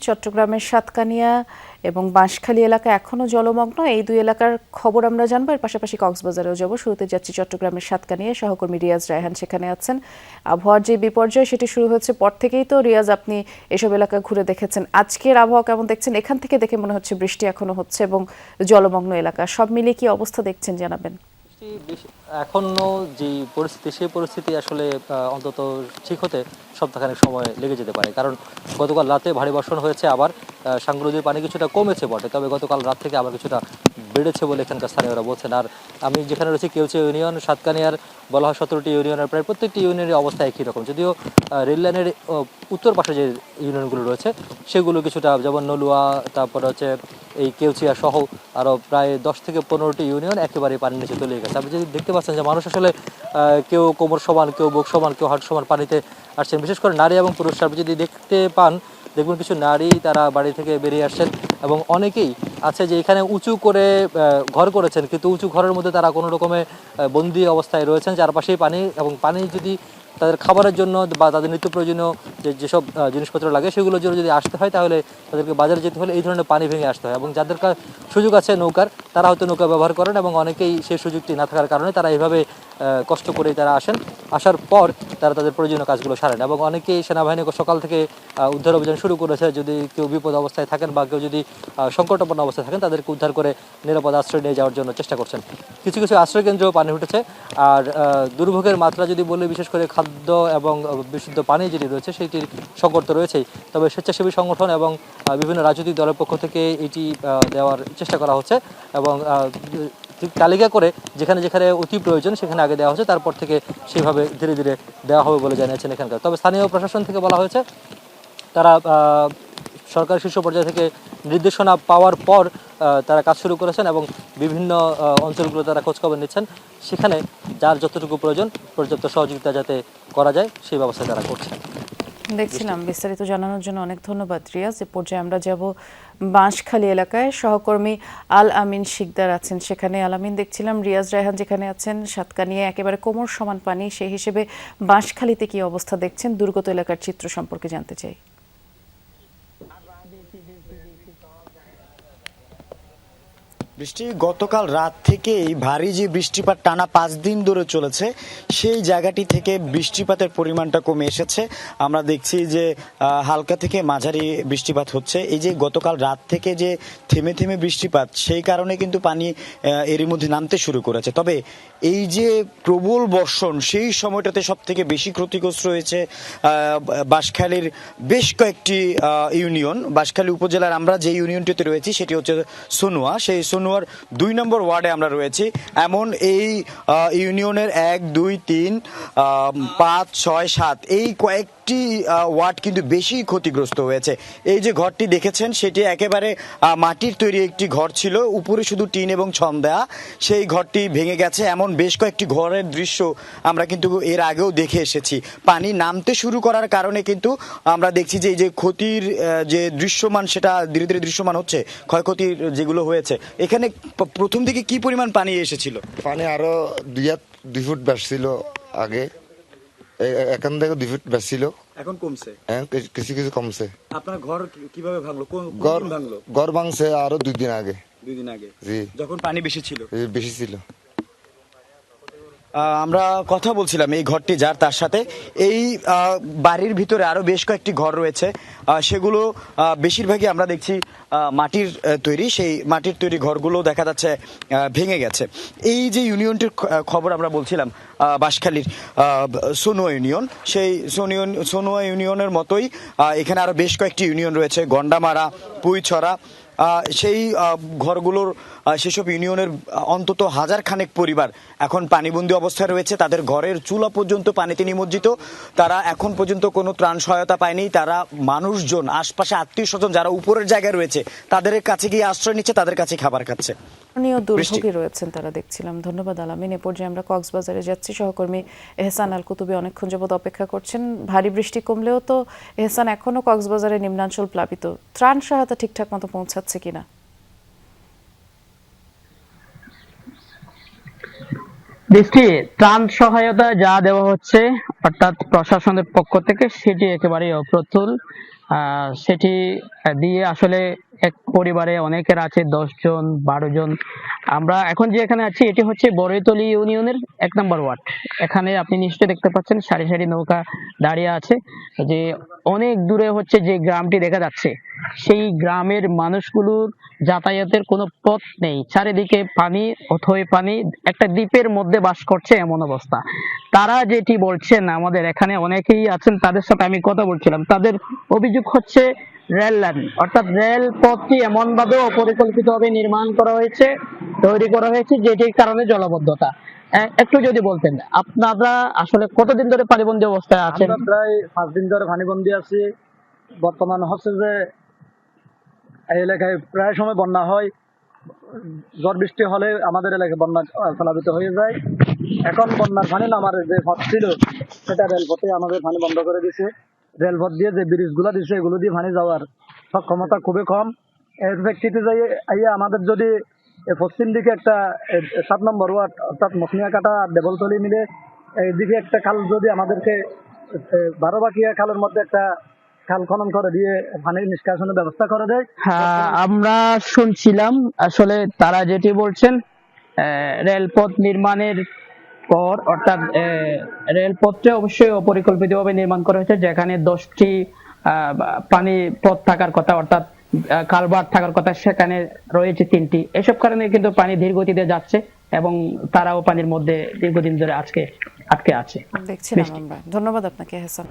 চট্টগ্রামের সাতকানিয়া এবং বাঁশখালী এলাকা এখনো জলমগ্ন। এই দুই এলাকার খবর আমরা জানবো, এর পাশাপাশি কক্সবাজারেও যাব। শুরুতে যাচ্ছি চট্টগ্রামের সাতকানিয়া, সহকর্মী রিয়াজ রায়হান সেখানে আছেন। আবহাওয়ার যে বিপর্যয় সেটি শুরু হয়েছে পর থেকেই তো রিয়াজ আপনি এসব এলাকা ঘুরে দেখেছেন, আজকের আবহাওয়া কেমন দেখছেন? এখান থেকে দেখে মনে হচ্ছে বৃষ্টি এখনো হচ্ছে এবং জলমগ্ন এলাকা, সব মিলিয়ে কি অবস্থা দেখছেন জানাবেন। এখনো যে পরিস্থিতি, সেই পরিস্থিতি আসলে অন্তত ঠিক হতে সপ্তাহখানেক সময় লেগে যেতে পারে, কারণ গতকাল রাতে ভারী বর্ষণ হয়েছে। আবার সাঙ্গু নদীর পানি কিছুটা কমেছে বটে, তবে গতকাল রাত থেকে আবার কিছুটা বেড়েছে বলে এখানকার স্থানীয়রা বলছেন। আর আমি যেখানে রয়েছি কেউচে ইউনিয়ন, সাতকানিয়ার বলা হয় 17টি ইউনিয়নের প্রায় প্রত্যেকটি ইউনিয়নের অবস্থা একই রকম, যদিও রেল লাইনের উত্তর পাশে যে ইউনিয়নগুলো রয়েছে সেগুলো কিছুটা, যেমন নলুয়া, তারপরে হচ্ছে এই কেউচিয়া সহ আরও প্রায় 10 থেকে 15টি ইউনিয়ন একেবারে পানির নিচে চলে গেছে। আপনি যদি দেখতে পাচ্ছেন যে মানুষ আসলে কেউ কোমর সমান, কেউ বুক সমান, কেউ হাঁটু সমান পানিতে আসছেন। বিশেষ করে নারী এবং পুরুষ, আপনি যদি দেখতে পান, দেখবেন কিছু নারী তারা বাড়ি থেকে বেরিয়ে আসছেন এবং অনেকেই আছে যে এখানে উঁচু করে ঘর করেছেন, কিন্তু উঁচু ঘরের মধ্যে তারা কোনো রকমে বন্দি অবস্থায় রয়েছেন, চারপাশেই পানি। এবং পানি যদি তাদের খাবারের জন্য বা তাদের নিত্য প্রয়োজনীয় যেসব জিনিসপত্র লাগে সেগুলোর জন্য যদি আসতে হয়, তাহলে তাদেরকে বাজারে যেতে হলে এই ধরনের পানি ভেঙে আসতে হয়। এবং যাদের সুযোগ আছে নৌকার, তারা হয়তো নৌকা ব্যবহার করেন, এবং অনেকেই সেই সুযোগটি না থাকার কারণে তারা এইভাবে কষ্ট করেই তারা আসেন। আসার পর তারা তাদের প্রয়োজনীয় কাজগুলো সারেন। এবং অনেকেই সেনাবাহিনী সকাল থেকে উদ্ধার অভিযান শুরু করেছে। যদি কেউ বিপদ অবস্থায় থাকেন বা কেউ যদি সংকটাপন্ন অবস্থায় থাকেন, তাদেরকে উদ্ধার করে নিরাপদ আশ্রয় নিয়ে যাওয়ার জন্য চেষ্টা করছেন। কিছু কিছু আশ্রয়কেন্দ্রেও পানি উঠেছে। আর দুর্ভোগের মাত্রা যদি বলি, বিশেষ করে খাদ্য এবং বিশুদ্ধ পানি যেটি রয়েছে সেটির সংকট তো রয়েছেই, তবে স্বেচ্ছাসেবী সংগঠন এবং বিভিন্ন রাজনৈতিক দলের পক্ষ থেকে এটি দেওয়ার চেষ্টা করা হচ্ছে। এবং ঠিক তালিকা করে যেখানে যেখানে অতি প্রয়োজন সেখানে আগে দেওয়া হচ্ছে, তারপর থেকে সেইভাবে ধীরে ধীরে দেওয়া হবে বলে জানিয়েছেন এখানকার। তবে স্থানীয় প্রশাসন থেকে বলা হয়েছে, তারা সরকার শীর্ষ পর্যায় থেকে নির্দেশনা পাওয়ার পর তারা কাজ শুরু করেছেন এবং বিভিন্ন অঞ্চলগুলো তারা খোঁজখবর নিচ্ছেন, সেখানে যার যতটুকু প্রয়োজন পর্যাপ্ত সহযোগিতা যাতে করা যায় সেই ব্যবস্থা তারা করছেন। দেখছিলাম। বিস্তারিত জানানোর জন্য অনেক ধন্যবাদ রিয়াজ। এ পর্যায়ে আমরা যাব বাঁশখালী এলাকায়, সহকর্মী আল আমিন শিকদার আছেন সেখানে। আল আমিন, দেখছিলাম রিয়াজ রায়হান যেখানে আছেন সাতকানিয়া একেবারে কোমর সমান পানি, সেই হিসেবে বাঁশখালীতে কি অবস্থা দেখছেন, দুর্গত এলাকার চিত্র সম্পর্কে জানতে চাই। বৃষ্টি গতকাল রাত থেকেই ভারী যে বৃষ্টিপাত টানা 5 দিন ধরে চলেছে, সেই জায়গাটি থেকে বৃষ্টিপাতের পরিমাণটা কমে এসেছে। আমরা দেখছি যে হালকা থেকে মাঝারি বৃষ্টিপাত হচ্ছে। এই যে গতকাল রাত থেকে যে থেমে থেমে বৃষ্টিপাত, সেই কারণে কিন্তু পানি এরই মধ্যে নামতে শুরু করেছে। তবে এই যে প্রবল বর্ষণ, সেই সময়টাতে সব থেকে বেশি ক্ষতিগ্রস্ত হয়েছে বাঁশখালীর বেশ কয়েকটি ইউনিয়ন। বাঁশখালী উপজেলার আমরা যে ইউনিয়নটিতে রয়েছি সেটি হচ্ছে সনুয়া। সেই সনুয়ার 2 নম্বর ওয়ার্ডে আমরা রয়েছি। এমন এই ইউনিয়নের 1, 2, 3, 5, 6, 7 এই কয়েকটি ওয়ার্ড কিন্তু বেশি ক্ষতিগ্রস্ত হয়েছে। এই যে ঘরটি দেখেছেন সেটি একেবারে মাটির তৈরি একটি ঘর ছিল, উপরে শুধু টিন এবং ছন দেয়া। সেই ঘরটি ভেঙে গেছে। এমন বেশ কয়েকটি ঘরের দৃশ্য আমরা কিন্তু এর আগেও দেখে এসেছি। পানি নামতে শুরু করার কারণে কিন্তু আমরা দেখছি যে এই যে ক্ষতির যে দৃশ্যমান, সেটা ধীরে ধীরে দৃশ্যমান হচ্ছে। ক্ষয়ক্ষতির যেগুলো হয়েছে, এখানে প্রথম দিকে কি পরিমাণ পানি এসেছিল? পানি আরো 2 ফুট বেশছিল আগে, এখান থেকে 2 ফুট বেশছিল, এখন কমছে, কিছু কিছু কমছে। আপনার ঘর কিভাবে ভাঙলো? ঘর ভাঙছে আরো 2 দিন আগে। 2 দিন আগে, জি, যখন পানি বেশি ছিল। বেশি ছিল। আমরা কথা বলছিলাম এই ঘরটি যার, তার সাথে এই বাড়ির ভিতরে আরো বেশ কয়েকটি ঘর রয়েছে, সেগুলো বেশিরভাগই আমরা দেখছি মাটির তৈরি। সেই মাটির তৈরি ঘরগুলো দেখা যাচ্ছে ভেঙে গেছে। এই যে ইউনিয়নটির খবর আমরা বলছিলাম, বাঁশখালীর সনুয়া ইউনিয়ন, সেই সনুয়া ইউনিয়নের মতোই এখানে আরো বেশ কয়েকটি ইউনিয়ন রয়েছে, গন্ডামারা, পুইছড়া। সেই ঘরগুলোর, সেসব ইউনিয়নের অন্তত 1000 খানেক পরিবার এখন পানিবন্দী অবস্থায় রয়েছে। তাদের ঘরের চুলা পর্যন্ত পানিতে নিমজ্জিত। তারা এখন পর্যন্ত কোনো ত্রাণ সহায়তা পায়নি। তারা মানুষজন, আশপাশে আত্মীয় স্বজন যারা উপরের জায়গায় রয়েছে, তাদের কাছে গিয়ে আশ্রয় নিচ্ছে, তাদের কাছে খাবার খাচ্ছে। দুর্ভোগে রয়েছেন তারা, দেখছিলাম। ধন্যবাদ আলামিন। এ পর্যায়ে আমরা কক্সবাজারে যাচ্ছি, সহকর্মী এহসান আল কুতুবী অনেকক্ষণ যাবত অপেক্ষা করছেন। ভারী বৃষ্টি কমলেও তো এহসান, এখনো কক্সবাজারের নিম্নাঞ্চল প্লাবিত, ত্রাণ সহায়তা ঠিকঠাক মতো পৌঁছাচ্ছে কিনা? দৃষ্টি, ত্রাণ সহায়তা যা দেওয়া হচ্ছে অর্থাৎ প্রশাসনের পক্ষ থেকে, সেটি একেবারেই অপ্রতুল। সেটি দিয়ে আসলে এক পরিবারে অনেকের আছে 10 জন 12 জন। আমরা এখন যে এখানে আছি এটি হচ্ছে বড়ইতলী ইউনিয়নের 1 নম্বর ওয়ার্ড। এখানে আপনি নিশ্চয়ই দেখতে পাচ্ছেন সারি সারি নৌকা দাঁড়িয়ে আছে। যে অনেক দূরে হচ্ছে যে গ্রামটি দেখা যাচ্ছে, সেই গ্রামের মানুষগুলোর যাতায়াতের কোনো পথ নেই, চারিদিকে পানি, অথই পানি, একটা দ্বীপের মধ্যে বাস করছে এমন অবস্থা। তারা যেটি বলছেন, আমাদের এখানে অনেকেই আছেন, তাদের সাথে আমি কথা বলছিলাম, তাদের অভিযোগ হচ্ছে রেল লাইন অর্থাৎ রেল পথটি এমন ভাবে অপরিকল্পিত ভাবে নির্মাণ করা হয়েছে, তৈরি করা হয়েছে, যেটির কারণে জলাবদ্ধতা। একটু যদি বলতেন আপনারা আসলে কতদিন ধরে পানিবন্দী অবস্থায় আছেন? আমরা প্রায় 5 দিন ধরে পানিবন্দী আছি। বর্তমান হচ্ছে যে এই এলাকায় প্রায় সময় বন্যা হয়, ঝড় বৃষ্টি হলে আমাদের এলাকায় বন্যা প্লাবিত হয়ে যায়। এখন বন্যার পানি নামার যে পথ ছিল সেটা রেলপথে আমাদের পানি বন্ধ করে দিছে। রেলপথ দিয়ে যে ব্রিজ গুলা দিচ্ছে এগুলো দিয়ে পানি যাওয়ার সক্ষমতা খুবই কম। এর প্রেক্ষিতে যাই আমাদের যদি পশ্চিম দিকে একটা 7 নম্বর ওয়ার্ড অর্থাৎ মসনিয়াকাটা আর দেবলতলি মিলে এইদিকে একটা খাল যদি আমাদেরকে 12 খালের মধ্যে একটা খাল খনন করে দিয়ে পানির নিষ্কাশনের ব্যবস্থা করে দেয়। হ্যাঁ, আমরা শুনছিলাম আসলে তারা যেটি বলছেন, রেলপথ নির্মাণের পর অর্থাৎ রেলপথটা অবশ্যই অপরিকল্পিতভাবে নির্মাণ করা হয়েছে, যেখানে 10টি পানি পথ থাকার কথা অর্থাৎ কালভার্ট থাকার কথা, সেখানে রয়েছে 3টি। এসব কারণে কিন্তু পানি ধীর গতিতে যাচ্ছে এবং তারাও পানির মধ্যে দীর্ঘদিন ধরে আজকে আটকে আছে। দেখছিলাম আমরা। ধন্যবাদ আপনাকে হাসান।